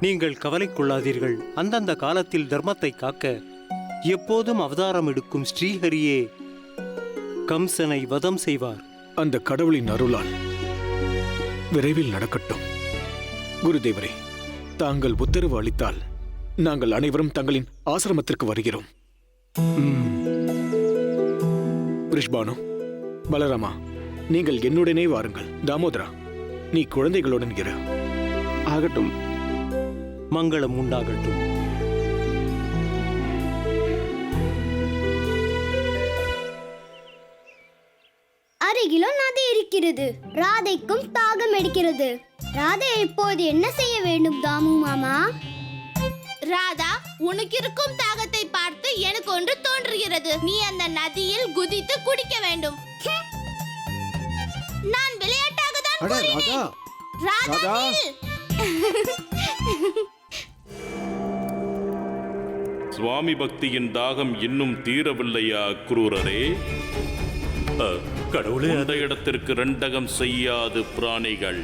நீங்கள் கவலை கொள்ளாதீர்கள். அந்தந்த காலத்தில் தர்மத்தை காக்க எப்போதும் அவதாரம் எடுக்கும் ஸ்ரீஹரியே கம்சனை வதம் செய்வார். அந்த கடவுளின் அருளால் விரைவில் நடக்கட்டும். குருதேவரே, தாங்கள் உத்தரவு அளித்தால் நாங்கள் அனைவரும் தங்களின் ஆசிரமத்திற்கு வருகிறோம். ரிஷ்பானு, பலராமா, நீங்கள் என்னுடனே வாருங்கள். தாமோதரா, நீ குழந்தைகளுடன் இரு. ஆகட்டும். மங்களம் உண்டாகட்டும். அருகிலும் நதி இருக்கிறது. ராதைக்கும் தாகம் எடுக்கிறது. ராதை இப்போது என்ன செய்ய வேண்டும் தாமு மாமா? ராதா, உனக்கு இருக்கும் தாகத்தை பார்த்து எனக்கு ஒன்று தோன்றுகிறது. நீ அந்த நதியில் குதித்து குடிக்க வேண்டும். நான் விளையாட்டாக தான் கூறினேன். ராதா, சுவாமி பக்தியின் தாகம் இன்னும் தீரவில்லையா குரூரரே? கடவுளே, அந்த இடத்திற்கு ரெண்டகம் செய்யாது பிராணிகள்.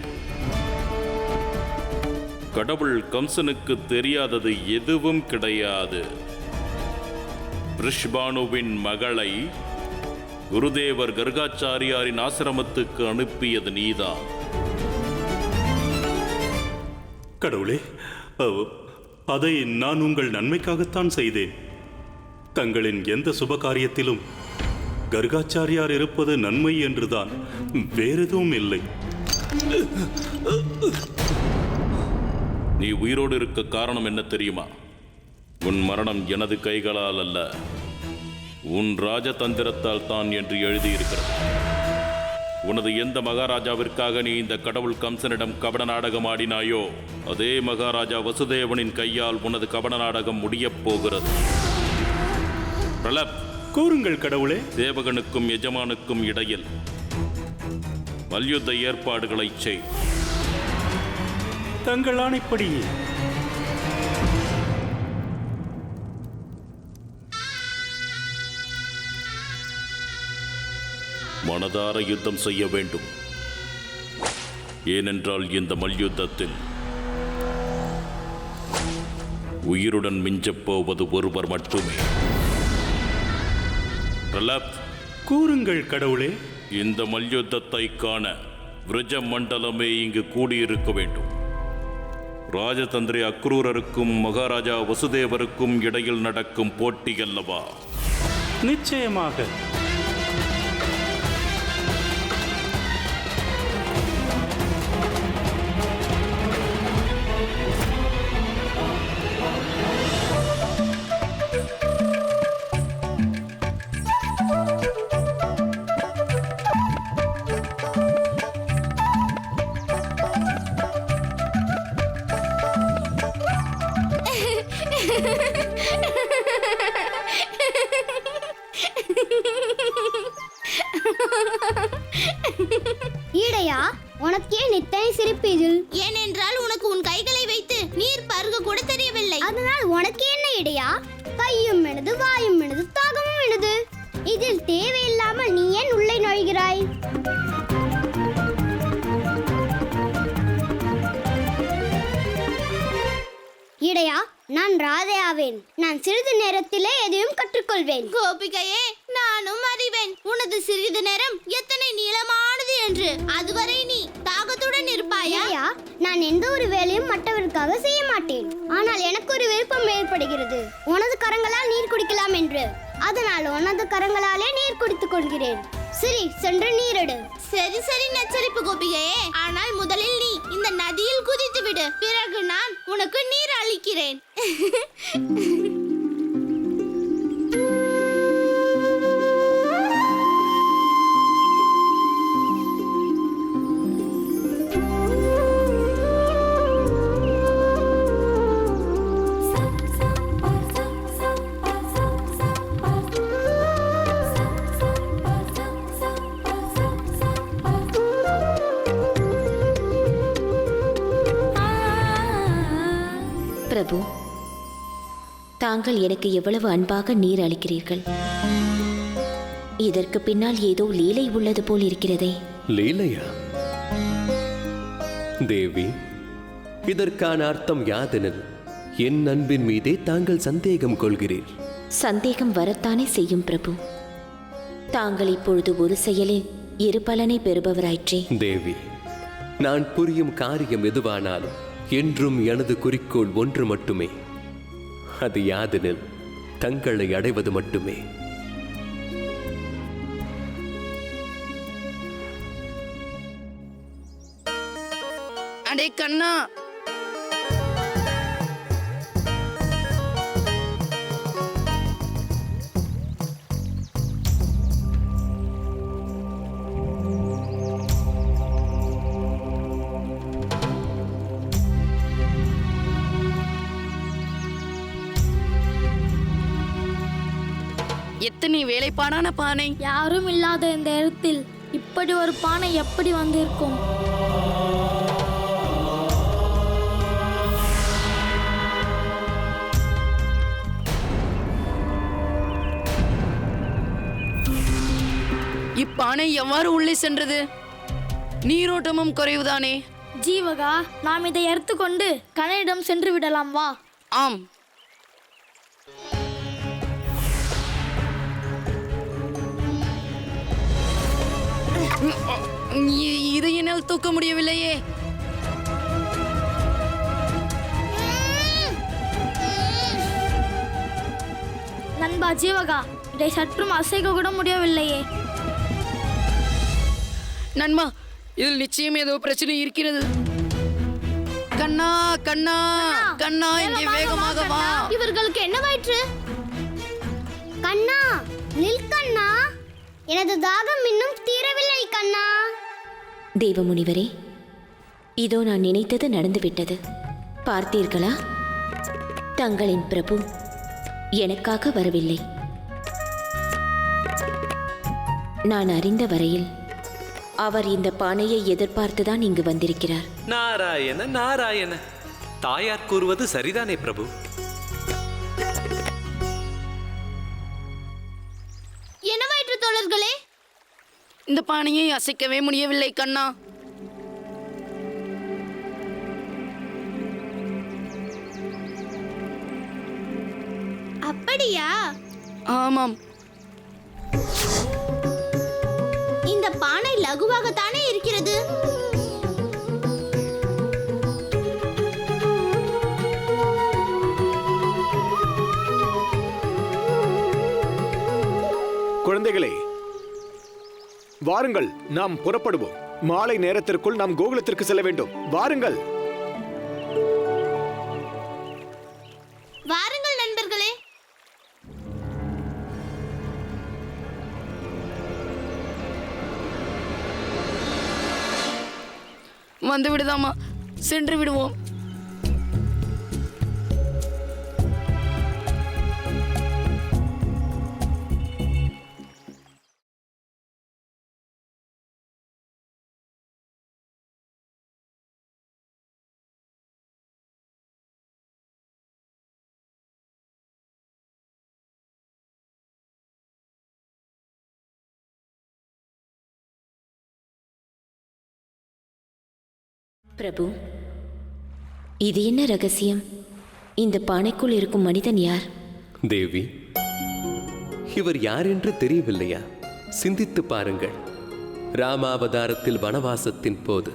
கடவுள் கம்சனுக்கு தெரியாதது எதுவும் கிடையாது. ரிஷ்பானுவின் மகளை குருதேவர் கர்காச்சாரியாரின் ஆசிரமத்துக்கு அனுப்பியது நீதான். கடவுளே, அதை நான் உங்கள் நன்மைக்காகத்தான் செய்தேன். தங்களின் எந்த சுப காரியத்திலும் கர்காச்சாரியார் இருப்பது நன்மை என்றுதான், வேறெதுவும் இல்லை. நீ உயிரோடு இருக்க காரணம் என்ன தெரியுமா? உன் மரணம் எனது கைகளால் அல்ல, உன் ராஜதந்திரத்தால் தான் என்று எழுதியிருக்கிறது. உனது எந்த மகாராஜாவிற்காக நீ இந்த கடவுள் கம்சனிடம் கபட நாடகம் ஆடினாயோ, அதே மகாராஜா வசுதேவனின் கையால் உனது கபட நாடகம் முடியப் போகிறது. பிரலப், கூறுங்கள் கடவுளே. சேவகனுக்கும் எஜமானுக்கும் இடையில் மல்யுத்த ஏற்பாடுகளை செய். தங்கள் ஆணைப்படி. மனதார யுத்தம் செய்ய வேண்டும். ஏனென்றால் இந்த மல்யுத்தத்தில் உயிருடன் மிஞ்சப் போவது ஒருவர் மட்டுமே. பிரலப், கூறுங்கள் கடவுளே. இந்த மல்யுத்தத்தை காண விரஜ மண்டலமே இங்கு கூடியிருக்க வேண்டும். ராஜதந்திரி அக்ரூரருக்கும் மகாராஜா வசுதேவருக்கும் இடையில் நடக்கும் போட்டி அல்லவா? நிச்சயமாக. ஈடையா, உனக்கு ஏன் இத்தனை சிரிப்பு இதில்? ஏனென்றால் உனக்கு உன் கைகளை வைத்து நீர் பருக கூட தெரியவில்லை. அதனால் உனக்கு என்ன இடையா? கையும் எனது, வாயும் எனது, தாகமும் எனது. இதில் தேவையில்லாமல் நீ ஏன் உள்ளே நுழைகிறாய்? இடையா, நான் ராதை ஆவேன். நான் சிறிது நேரத்திலே எதையும் கற்றுக்கொள்வேன். கோபிகையே, நானும் அறிவேன் உனது சிறிது நேரம் எத்தனை நீளமானது என்று. அதுவரை நீ தாகத்துடன் இருப்பாயா? இடையா, நான் எந்த ஒரு வேலையும் மற்றவருக்காக செய்ய மாட்டேன். ஆனால் எனக்கு ஒரு விருப்பம் ஏற்படுகிறது. உனது கரங்களால் நீர் குடிக்கலாம் என்று. அதனால் உனது கரங்களாலே நீர் குடித்துக் கொள்கிறேன். சரி, சென்று நீரெடு. சரி சரி நச்சரிப்பு கோபிகையே, ஆனால் முதலில் நீ இந்த நதியில் குதித்து விடு. பிறகு நான் உனக்கு நீர் அளிக்கிறேன். பிரபு, தாங்கள் எனக்கு எவ்வளவு அன்பாக நீர் அளிக்கிறீர்கள். இதற்கு பின்னால் ஏதோ லீலை உள்ளது போல் இருக்கிறதே. லீலையா? தேவி, இதற்கான அர்த்தம் யாதெனில் என் அன்பின் மீதே தாங்கள் சந்தேகம் கொள்கிறீர். சந்தேகம் வரத்தானே செய்யும் பிரபு. தாங்கள் இப்பொழுது ஒரு செயலில் இரு பலனை பெறுபவராயிற்றே. தேவி, நான் புரியும் காரியம் எதுவானாலும் என்றும் எனது குறிக்கோள் ஒன்று மட்டுமே. அது யாதெனில் தங்களை அடைவது மட்டுமே. அடே கண்ணா, எத்தனை வேலைப்பாடான பானை. யாரும் இல்லாத இந்த இடத்தில் இப்படி ஒரு பானை எப்படி வந்திருக்கும்? இப்பானை எவ்வாறு உள்ளே சென்றது? நீரோட்டமும் குறைவுதானே. ஜீவகா, நாம் இதை எடுத்துக்கொண்டு கண்ணனிடம் சென்று விடலாம், வா. ஆம். இதை என்னால் தூக்க முடியவில்லையே. நண்பா ஜீவகா, இதை சற்றும் அசைக்க கூட முடியவில்லையே. நண்பா, இதில் நிச்சயம் ஏதோ பிரச்சனை இருக்கிறது. கண்ணா கண்ணா கண்ணா, இங்கே வேகமாக வா. இவர்களுக்கு என்னவாயிற்று? கண்ணா, நில் கண்ணா, எனது தாகம் இன்னும் தீரவில்லை கண்ணா. தேவமுனிவரே, இதோ நான் நினைத்தது நடந்துவிட்டது. பார்த்தீர்களா? தங்களின் பிரபு எனக்காக வரவில்லை. நான் அறிந்த வரையில் அவர் இந்த பானையை எதிர்பார்த்துதான் இங்கு வந்திருக்கிறார். நாராயண நாராயண, தாயார் கூறுவது சரிதானே பிரபு. என்னவாயிற்று தோழர்களே? இந்த பானையை அசைக்கவே முடியவில்லை கண்ணா. அப்படியா? ஆமாம். இந்த பானை லகுவாகத்தானே இருக்கிறது. குழந்தைகளே, வாருங்கள், நாம் புறப்படுவோம். மாலை நேரத்திற்குள் நாம் கோகுலத்திற்கு செல்ல வேண்டும். வாருங்கள். வாருங்கள் நண்பர்களே. வந்து விடுதாமா, சென்று விடுவோம். பிரபு, இது என்ன ரகசியம்? இந்த பானைக்குள் இருக்கும் மனிதன் யார்? தேவி, இவர் யார் என்று தெரியவில்லையா? சிந்தித்து பாருங்கள். ராமாவதாரத்தில் வனவாசத்தின் போது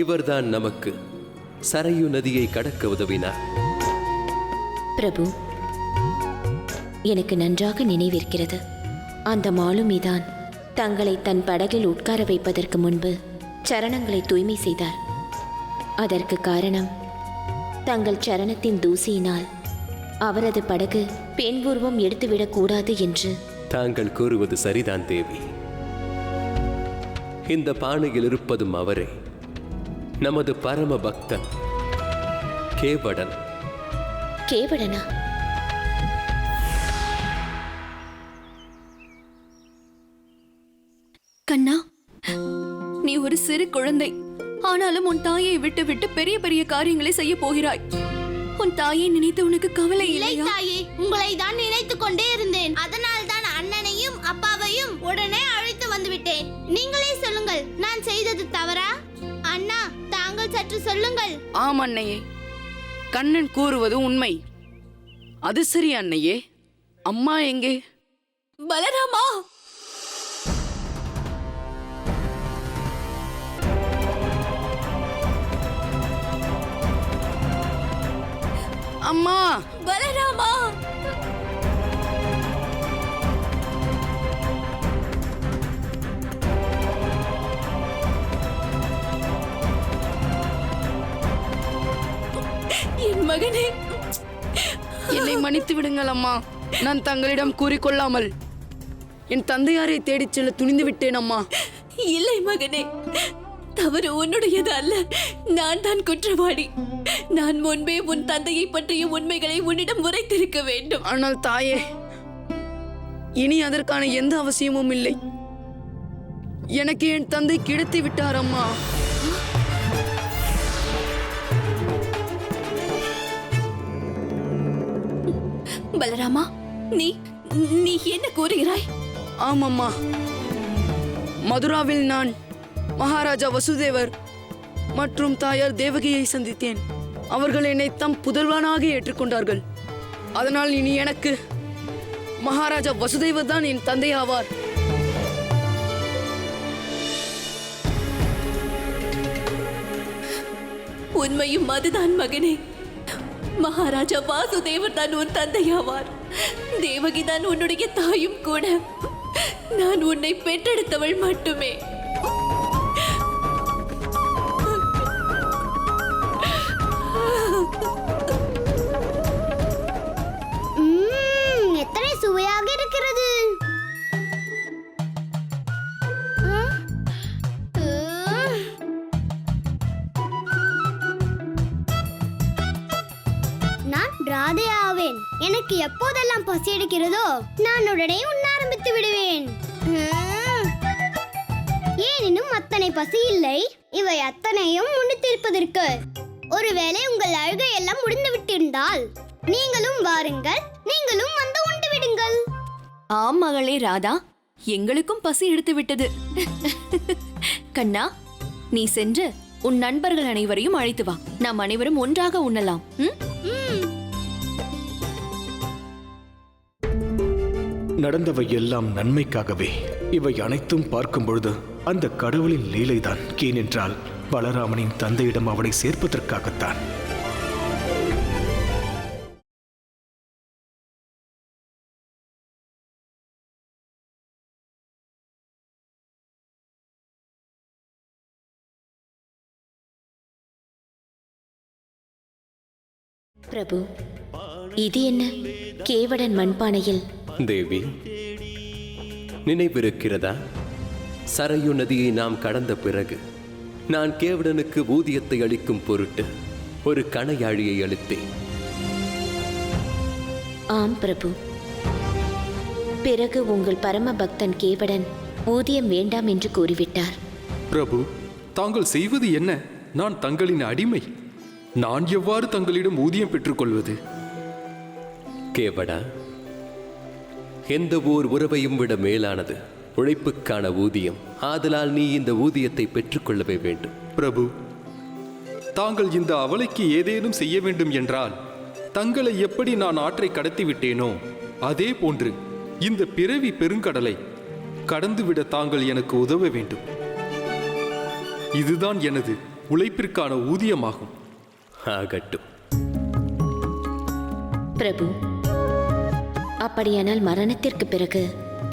இவர்தான் நமக்கு சரையு நதியை கடக்க உதவினார். பிரபு, எனக்கு நன்றாக நினைவிருக்கிறது. அந்த மாலுமிதான் தங்களை தன் படகில் உட்கார வைப்பதற்கு முன்பு சரணங்களை தூய்மை செய்தார். அதற்கு காரணம், தங்கள் சரணத்தின் தூசியினால் அவரது படகு பெண் உருவம் எடுத்துவிடக்கூடாது என்று. தாங்கள் கூறுவது சரிதான் தேவி. இந்த பானையில் இருப்பதும் அவரே, நமது பரம பக்தன் கேவடன். கேவடனா? கண்ணா, நீ ஒரு சிறு குழந்தை. ஆனாலும் உன் தாயை விட்டு விட்டு பெரிய பெரிய காரியங்களை செய்ய போகிறாய். உன் தாயை நினைத்து உனக்கு கவலை இல்லை இல்லையா? தாயே, உங்களை தான் நினைத்துக் கொண்டே இருந்தேன். அதனால் தான் அண்ணனையும் அப்பாவையும் உடனே அழைத்து வந்து விட்டேன். நீங்களே சொல்லுங்கள், நான் செய்தது தவறா? அண்ணா, தாங்கள் தாங்கள் சற்று சொல்லுங்கள். ஆம் அன்னையே, கண்ணன் கூறுவது உண்மை. அது சரி அன்னையே, அம்மா எங்கே? பலராமா, அம்மா! பலராமா, என் மகனே, என்னை மன்னித்து விடுங்கள் அம்மா. நான் தங்களிடம் கூறிக்கொள்ளாமல் என் தந்தையாரை தேடிச் செல்ல துணிந்து விட்டேன் அம்மா. இல்லை மகனே, தவறு உன்னுடையது அல்ல. நான் தான் குற்றவாளி. நான் முன்பே உன் தந்தையை பற்றிய உண்மைகளை உன்னிடம் உரைத்திருக்க வேண்டும். ஆனால் தாயே, இனி அதற்கான எந்த அவசியமும் இல்லை. எனக்கு என் தந்தை கிடைத்து விட்டார் அம்மா. பலராமா, நீ நீ என்ன கூறுகிறாய்? ஆமம்மா, மதுராவில் நான் மகாராஜா வசுதேவர் மற்றும் தாயார் தேவகியை சந்தித்தேன். அவர்கள் என்னை தம் புதல்வனாக ஏற்றுக்கொண்டார்கள். அதனால் இனி எனக்கு மகாராஜா வசுதேவர் தான் என் தந்தை ஆவார். உண்மையும் அதுதான் மகனே. மகாராஜா வாசுதேவர் தான் உன் தந்தையாவார். தேவகி தான் உன்னுடைய தாயும் கூட. நான் உன்னை பெற்றெடுத்தவள் மட்டுமே. எத்தனை சுவையாக இருக்கிறது. நான் ராதே ஆவேன். எனக்கு எப்போதெல்லாம் பசி எடுக்கிறதோ நான் உடனே உண்ண ஆரம்பித்து விடுவேன். ஏனினும் அத்தனை பசி இல்லை. இவை அத்தனையும் முடித்திருப்பதற்கு. ஒருவேளை உங்கள் அழுகை எல்லாம் முடிந்து விட்டிருந்தால் நீங்களும் வாருங்கள், நீங்களும் வந்து உண்டு விடுங்கள். ஆம் மகளே ராதா, எங்களுக்கும் பசி எடுத்து விட்டது. கண்ணா, நீ சென்று உன் நண்பர்கள் அனைவரையும் அழைத்து வா. நாம் அனைவரும் ஒன்றாக உண்ணலாம். நடந்தவை எல்லாம் நன்மைக்காகவே. இவை அனைத்தும் பார்க்கும் பொழுது அந்த கடவுளின் லீலைதான். ஏனென்றால் பலராமனின் தந்தையிடம் அவனை சேர்ப்பதற்காகத்தான். பிரபு, இது என்ன? கேவடன் மண்பானையில். தேவி, நினைவிருக்கிறதா? சரையு நதியை நாம் கடந்த பிறகு நான் கேவடனுக்கு ஊதியத்தை அளிக்கும் பொருட்டு ஒரு கணையாழியை அளித்தேன். ஆம் பிரபு. பிறகு உங்கள் பரம பக்தன் கேவடன் ஊதியம் வேண்டாம் என்று கூறிவிட்டார். பிரபு, தாங்கள் செய்வது என்ன? நான் தங்களின் அடிமை. நான் எவ்வாறு தங்களிடம் ஊதியம் பெற்றுக்கொள்வது? கேவடா, எந்த ஓர் உறவையும் விட மேலானது உழைப்புக்கான ஊதியம். ஆதலால் நீ இந்த ஊதியத்தை பெற்றுக்கொள்ளவே வேண்டும். பிரபு, தாங்கள் இந்த அவலைக்கு ஏதேனும் செய்ய வேண்டும் என்றால் தங்களை எப்படி நான் ஆற்றை கடத்தி விட்டேனோ அதே போன்று இந்த பிறவி பெருங்கடலை கடந்துவிட தாங்கள் எனக்கு உதவ வேண்டும். இதுதான் எனது உழைப்பிற்கான ஊதியமாகும். ஆகட்டும். பிரபு, அப்படியானால் மரணத்திற்கு பிறகு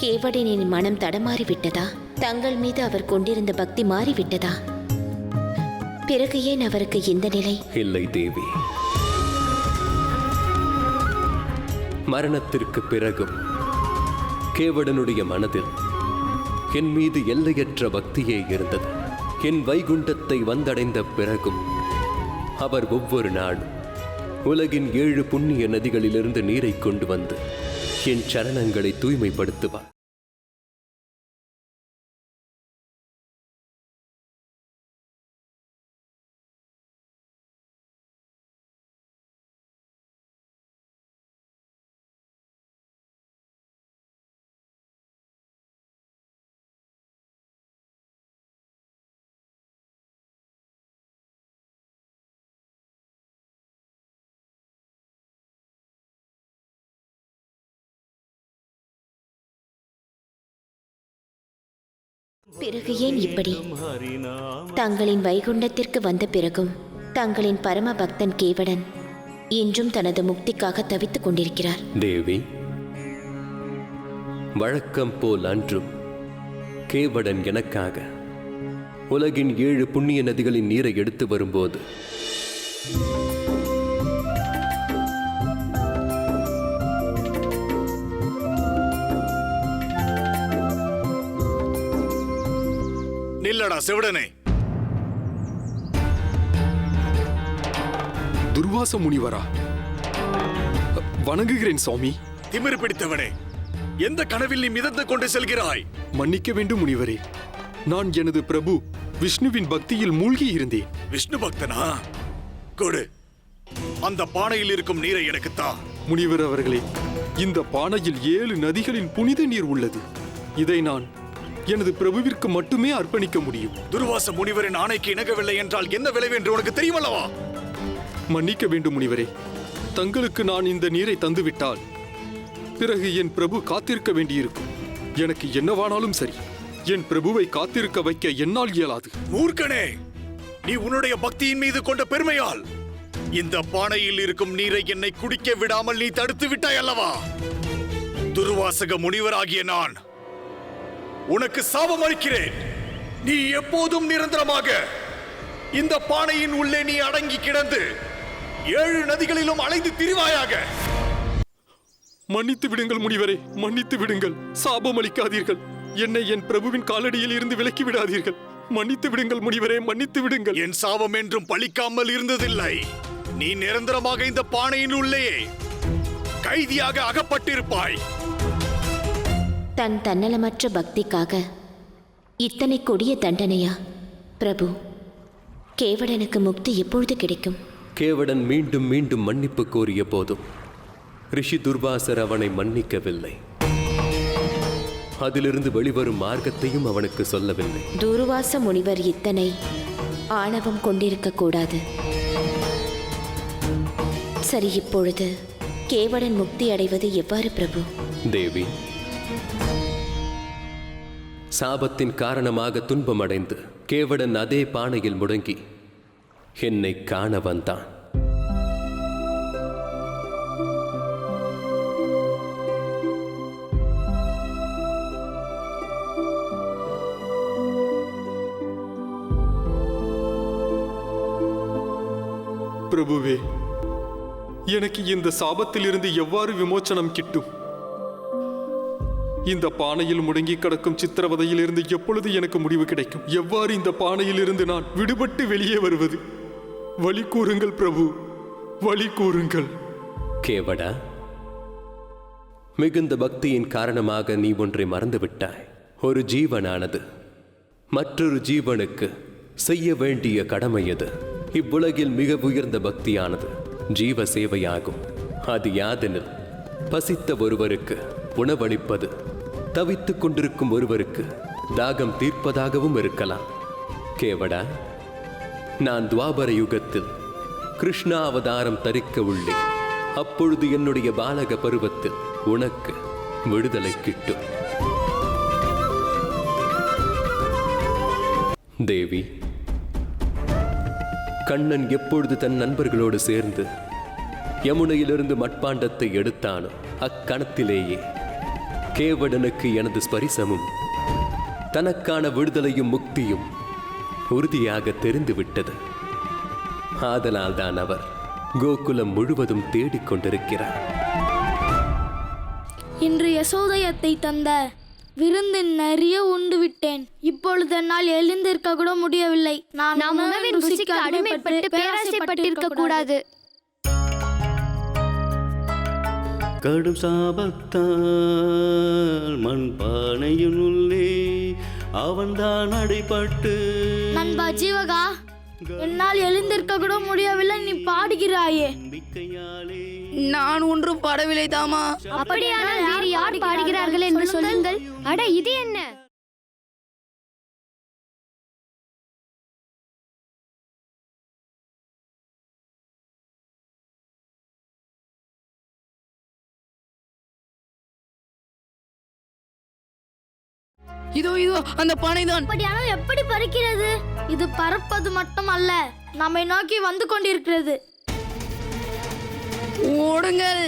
கேவடனின் மனம் தடமாறிவிட்டதா? தங்கள் மீது அவர் கொண்டிருந்த பக்தி மாறிவிட்டதா? பிறகு ஏன் அவருக்கு இந்த நிலை? இல்லை தேவி, மரணத்திற்கு பிறகும் கேவடனுடைய மனதில் என் மீது எல்லையற்ற பக்தியே இருந்தது. என் வைகுண்டத்தை வந்தடைந்த பிறகும் அவர் ஒவ்வொரு நாளும் உலகின் 7 புண்ணிய நதிகளிலிருந்து நீரை கொண்டு வந்து என் சரணங்களை தூய்மைப்படுத்துவார். பிறகு ஏன் இப்படி? தங்களின் வைகுண்டத்திற்கு வந்த பிறகும் தங்களின் பரம பக்தன் கேவடன் இன்றும் தனது முக்திக்காக தவித்துக் கொண்டிருக்கிறார். தேவி, வழக்கம் போல் அன்றும் கேவடன் எனக்காக உலகின் 7 புண்ணிய நதிகளின் நீரை எடுத்து வரும்போது நில்லடா செவிடனே. துர்வாச முனிவரா? வணங்குகிறேன் சுவாமி. திமிரு பிடித்தவனே, எந்த கனவில் நீ மிதந்து கொண்டு செல்கிறாய்? மன்னிக்க வேண்டும் முனிவரே, நான் எனது பிரபு விஷ்ணுவின் பக்தியில் மூழ்கி இருந்தேன். விஷ்ணு பக்தனா? கொடு, அந்த பானையில் இருக்கும் நீரை எனக்கு தா. முனிவர் அவர்களே, இந்த பானையில் 7 நதிகளின் புனித நீர் உள்ளது. இதை நான் எனது பிரபுவிற்கு மட்டுமே அர்ப்பணிக்க முடியும். துர்வாச முனிவரின் ஆணைக்கு இணங்கவில்லை என்றால் என்ன விளைவு என்று உனக்கு தெரியுமல்லவா? மன்னிக்க வேண்டும் முனிவரே, தங்களுக்கு நான் இந்த நீரை தந்துவிட்டால் பிறகு என் பிரபு காத்திருக்க வேண்டியிருக்கும். எனக்கு என்னவானாலும் சரி, என் பிரபுவை காத்திருக்க வைக்க என்னால் இயலாது. மூர்க்கனே, நீ உன்னுடைய பக்தியின் மீது கொண்ட பெருமையால் இந்த பானையில் இருக்கும் நீரை என்னை குடிக்க விடாமல் நீ தடுத்து விட்டாய் அல்லவா? துர்வாசக முனிவராகிய நான் உனக்கு சாபம் அளிக்கிறேன். நீ எப்போதும் நிரந்தரமாக இந்த பானையின் உள்ளே நீ அடங்கி கிடந்து 7 நதிகளிலும் அலைந்து திரிவாயாக. மன்னித்து விடுங்கள் முனிவரே, மன்னித்து விடுங்கள். சாபம் அளிக்காதீர்கள். என்னை என் பிரபுவின் காலடியில் இருந்து விலக்கி விடாதீர்கள். மன்னித்து விடுங்கள் முனிவரே, மன்னித்து விடுங்கள். என் சாபம் என்றும் பலிக்காமல் இருந்ததில்லை. நீ நிரந்தரமாக இந்த பானையின் உள்ளேயே கைதியாக அகப்பட்டிருப்பாய். தன் தன்னலமற்ற பக்திக்காக இத்தனை கொடிய தண்டனையா? பிரபு, கேவடனுக்கு முக்தி எப்பொழுது கிடைக்கும்? கேவடன் மீண்டும் மீண்டும் மன்னிப்பு கோரிய போதும் ரிஷி துர்வாசர் அவனை மன்னிக்கவில்லை. அதிலிருந்து வெளிவரும் மார்க்கத்தையும் அவனுக்கு சொல்லவில்லை. துர்வாச முனிவர் இத்தனை ஆணவம் கொண்டிருக்க கூடாது. சரி, இப்பொழுது கேவடன் முக்தி அடைவது எவ்வாறு பிரபு? தேவி, சாபத்தின் காரணமாக துன்பமடைந்து கேவடன் அதே பானையில் முடங்கி என்னை காண வந்தான். பிரபுவே, எனக்கு இந்த சாபத்திலிருந்து எவ்வாறு விமோச்சனம் கிட்டும்? இந்த பானையில் முடங்கி கிடக்கும் சித்திரவதையிலிருந்து எப்பொழுது எனக்கு முடிவு கிடைக்கும்? எவ்வாறு இந்த பானையில் இருந்து நான் விடுபட்டு வெளியே வருவது? வழி கூறுங்கள் பிரபு, வழி கூறுங்கள். கேவடா, மிகுந்த பக்தியின் காரணமாக நீ ஒன்றை மறந்துவிட்டாய். ஒரு ஜீவனானது மற்றொரு ஜீவனுக்கு செய்ய வேண்டிய கடமை எது? இவ்வுலகில் மிக உயர்ந்த பக்தியானது ஜீவ சேவையாகும். அது யாதெனில் பசித்த ஒருவருக்கு உணவளிப்பது, தவித்துக் கொண்டிருக்கும் ஒருவருக்கு தாகம் தீர்ப்பதாகவும் இருக்கலாம். கேவடா, நான் துவாபர யுகத்தில் கிருஷ்ணா அவதாரம் தரிக்க உள்ளேன். அப்பொழுது என்னுடைய பாலக பருவத்தில் உனக்கு விடுதலை கிட்டும். தேவி, கண்ணன் எப்பொழுது தன் நண்பர்களோடு சேர்ந்து யமுனையிலிருந்து மட்பாண்டத்தை எடுத்தானோ அக்கணத்திலேயே கேவடனுக்கு எனது ஸ்பரிசமும் தனக்கான விடுதலையும் முக்தியும் உறுதியாக தெரிந்துவிட்டது. ஆதலால்தான் அவர் கோகுலம் முழுவதும் தேடிக்கொண்டிருக்கிறார். இன்று யசோதயத்தை தந்த விருந்து நிறைய உண்டு விட்டேன். இப்பொழுது என்னால் எழுந்திருக்க கூட முடியவில்லை. நாம் உணவின் ருசிக்கு அடிமைப்பட்டு பேராசைப்பட்டிருக்க கூடாது. கடும் சாபத்தால் மண் பானையின் உள்ளே அவன்தான் அடைப்பட்டு. நண்பா ஜீவகா, என்னால் எழுந்திருக்க கூட முடியவில்லை. நீ பாடுகிறாயே. நான் ஒன்றும் பாடவில்லை தாமா. அப்படியானால் வேறு யார் பாடுகிறார்கள் என்று சொல்லுங்கள். அட, இது என்ன? இதோ இதோ அந்த பானைதான். அப்படியானால் எப்படி பறிக்கிறது? இது பறப்பது மட்டுமல்ல, நம்மை நோக்கி வந்து கொண்டிருக்கிறது. ஓடுங்கள்.